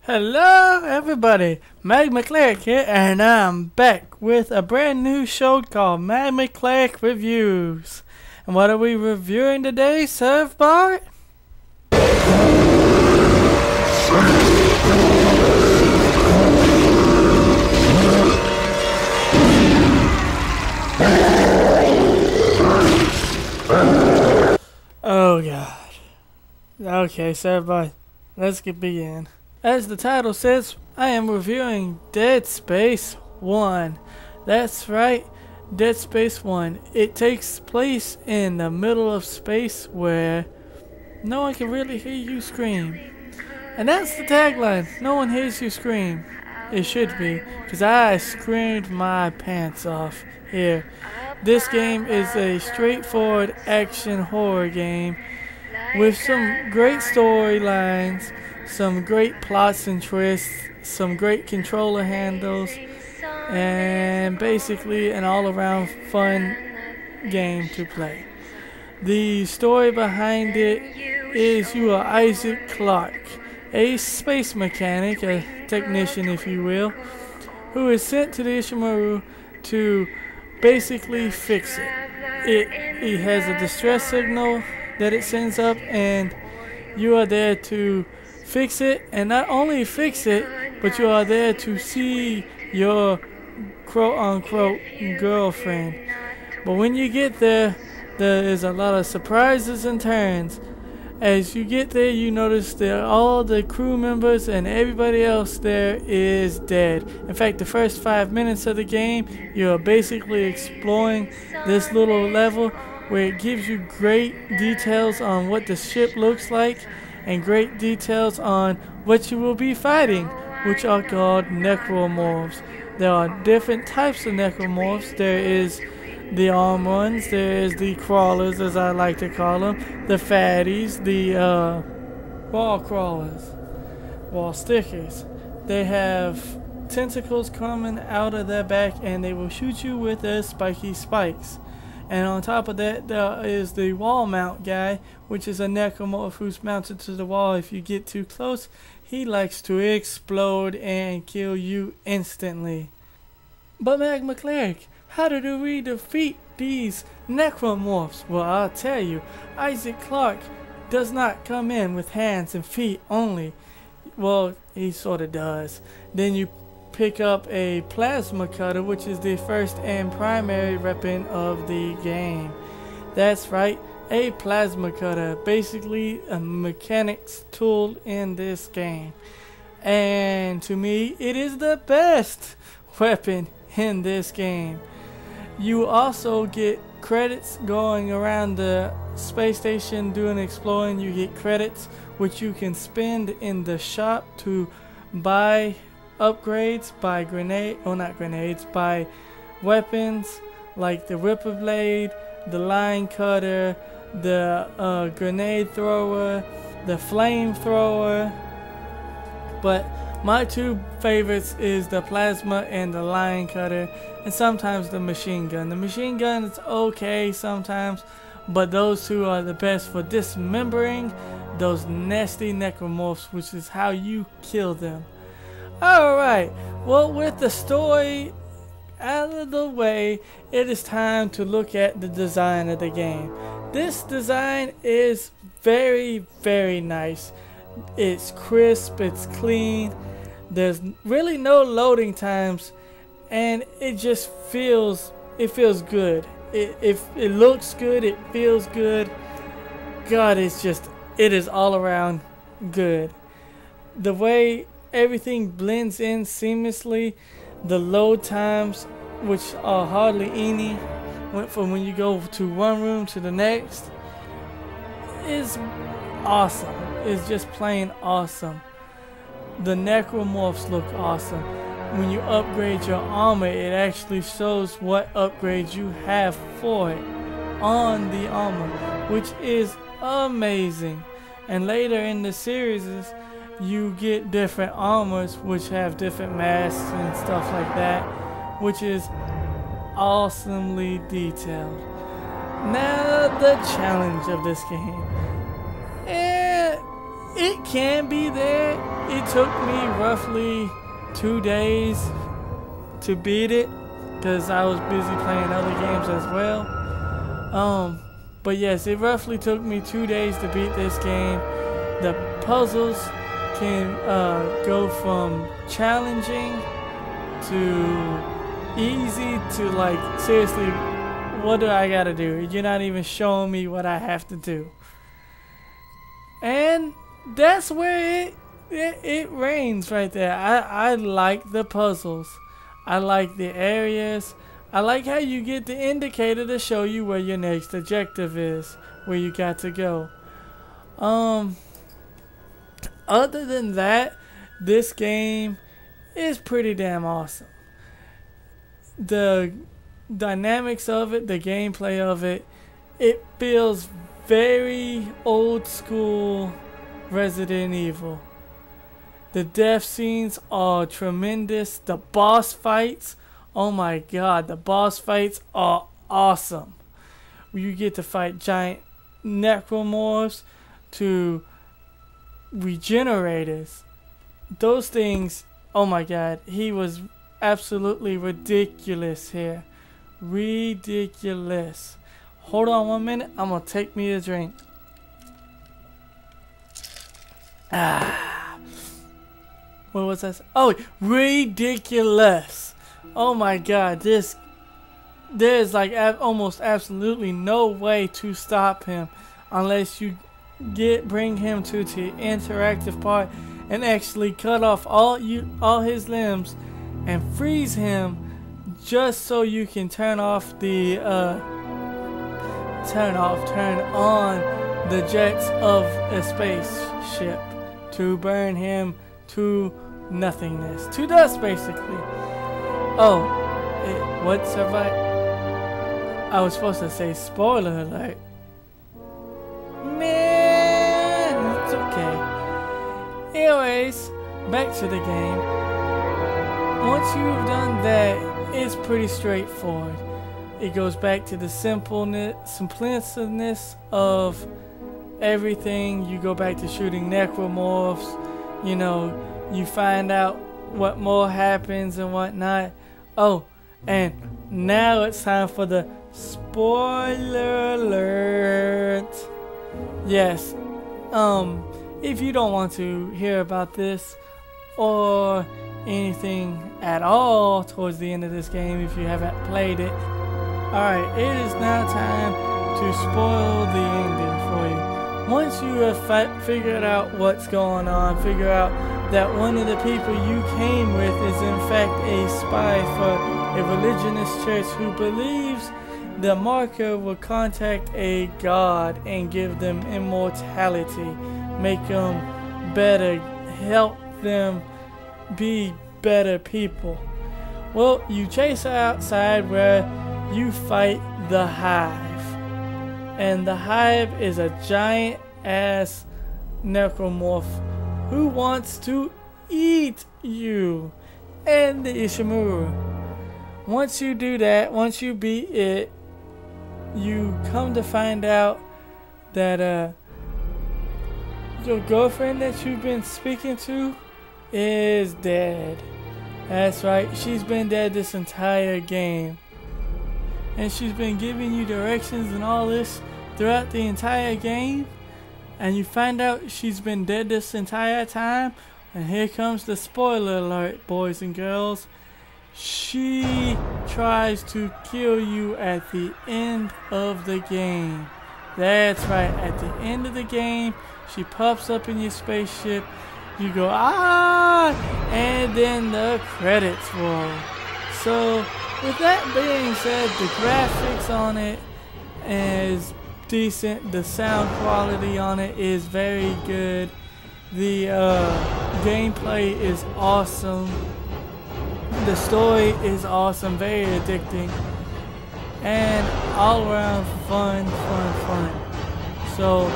Hello everybody, Magma Cleric here, and I'm back with a brand new show called Magma Cleric Reviews. And what are we reviewing today, Serve Bart? Oh god. Okay, Serve Bart, let's begin. As the title says, I am reviewing Dead Space 1. That's right, Dead Space 1. It takes place in the middle of space where no one can really hear you scream. And that's the tagline, no one hears you scream. It should be, because I screamed my pants off here. This game is a straightforward action horror game with some great storylines, some great plots and twists, some great controller handles, and basically an all-around fun game to play. The story behind it is you are Isaac Clarke, a space mechanic, a technician if you will, who is sent to the Ishimura to basically fix it. It has a distress signal that it sends up, and you are there to fix it, and not only fix it, but you are there to see your quote-unquote girlfriend. But when you get there, there is a lot of surprises and turns. As you get there, you notice that all the crew members and everybody else there is dead. In fact, the first 5 minutes of the game, you're basically exploring this little level where it gives you great details on what the ship looks like and great details on what you will be fighting, which are called necromorphs. There are different types of necromorphs. There is the arm ones, there is the crawlers, as I like to call them, the fatties, the wall crawlers, wall stickers. They have tentacles coming out of their back, and they will shoot you with their spiky spikes. And on top of that, there is the wall mount guy, which is a necromorph who's mounted to the wall. If you get too close, he likes to explode and kill you instantly. But Magma Cleric, how do we defeat these necromorphs? Well, I'll tell you, Isaac Clarke does not come in with hands and feet only. Well, he sort of does. Then you pick up a plasma cutter, which is the first and primary weapon of the game. That's right, a plasma cutter, basically a mechanics tool in this game. And to me, it is the best weapon in this game. You also get credits going around the space station doing exploring. You get credits which you can spend in the shop to buy upgrades, buy buy weapons like the Ripper Blade, the line cutter, the grenade thrower, the flamethrower. But my two favorites is the plasma and the line cutter, and sometimes the machine gun. The machine gun is okay sometimes, but those two are the best for dismembering those nasty necromorphs, which is how you kill them. Alright, well, with the story out of the way, it is time to look at the design of the game. This design is very, very nice. It's crisp, it's clean, there's really no loading times, and it just feels good. It looks good, it feels good. God, it is all around good. The way everything blends in seamlessly, the load times, which are hardly any, went from when you go to one room to the next, is awesome. It's just plain awesome. The necromorphs look awesome. When you upgrade your armor, it actually shows what upgrades you have for it on the armor, which is amazing. And later in the series, you get different armors which have different masks and stuff like that, which is awesomely detailed. Now the challenge of this game. it can be there. It took me roughly 2 days to beat it because I was busy playing other games as well. But yes, it roughly took me 2 days to beat this game. The puzzles can go from challenging to easy to like, seriously, what do I gotta do? You're not even showing me what I have to do. And that's where it reigns right there. I like the puzzles. I like the areas. I like how you get the indicator to show you where your next objective is, where you got to go. Other than that, this game is pretty damn awesome. The dynamics of it, the gameplay of it, it feels very old school Resident Evil. The death scenes are tremendous. The boss fights, oh my god, the boss fights are awesome. You get to fight giant necromorphs to regenerators. Those things, oh my god, he was absolutely ridiculous here. Ridiculous. Hold on 1 minute, I'm gonna take me a drink. What was that? Oh, ridiculous. Oh my god, there's like almost absolutely no way to stop him unless you bring him to the interactive part and actually cut off all his limbs and freeze him just so you can turn on the jets of a spaceship to burn him to nothingness, to dust basically. Oh, what's survive? I was supposed to say spoiler alert. Man, it's okay. Anyways, back to the game. Once you've done that, it's pretty straightforward. It goes back to the simplicity of everything. You go back to shooting necromorphs. You know, you find out what more happens and whatnot. Oh, and now it's time for the spoiler alert. Yes, if you don't want to hear about this or anything at all towards the end of this game, if you haven't played it, alright, it is now time to spoil the ending for you. Once you have figured out what's going on, figure out that one of the people you came with is in fact a spy for a religionist church who believes the marker will contact a god and give them immortality, make them better, help them be better people. Well, you chase her outside where you fight the Hive. And the Hive is a giant ass necromorph who wants to eat you and the Ishimura. Once you do that, once you beat it, you come to find out that your girlfriend that you've been speaking to is dead. That's right, she's been dead this entire game. And she's been giving you directions and all this throughout the entire game. And you find out she's been dead this entire time. And here comes the spoiler alert, boys and girls. She tries to kill you at the end of the game. That's right, at the end of the game, she pops up in your spaceship. You go, ah! And then the credits roll. So, with that being said, the graphics on it is decent. The sound quality on it is very good. The gameplay is awesome. The story is awesome, very addicting. And all around fun. So,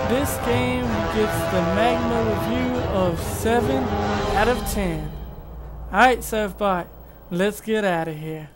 this game gets the magma review of 7 out of 10. Alright, Surfbot, let's get out of here.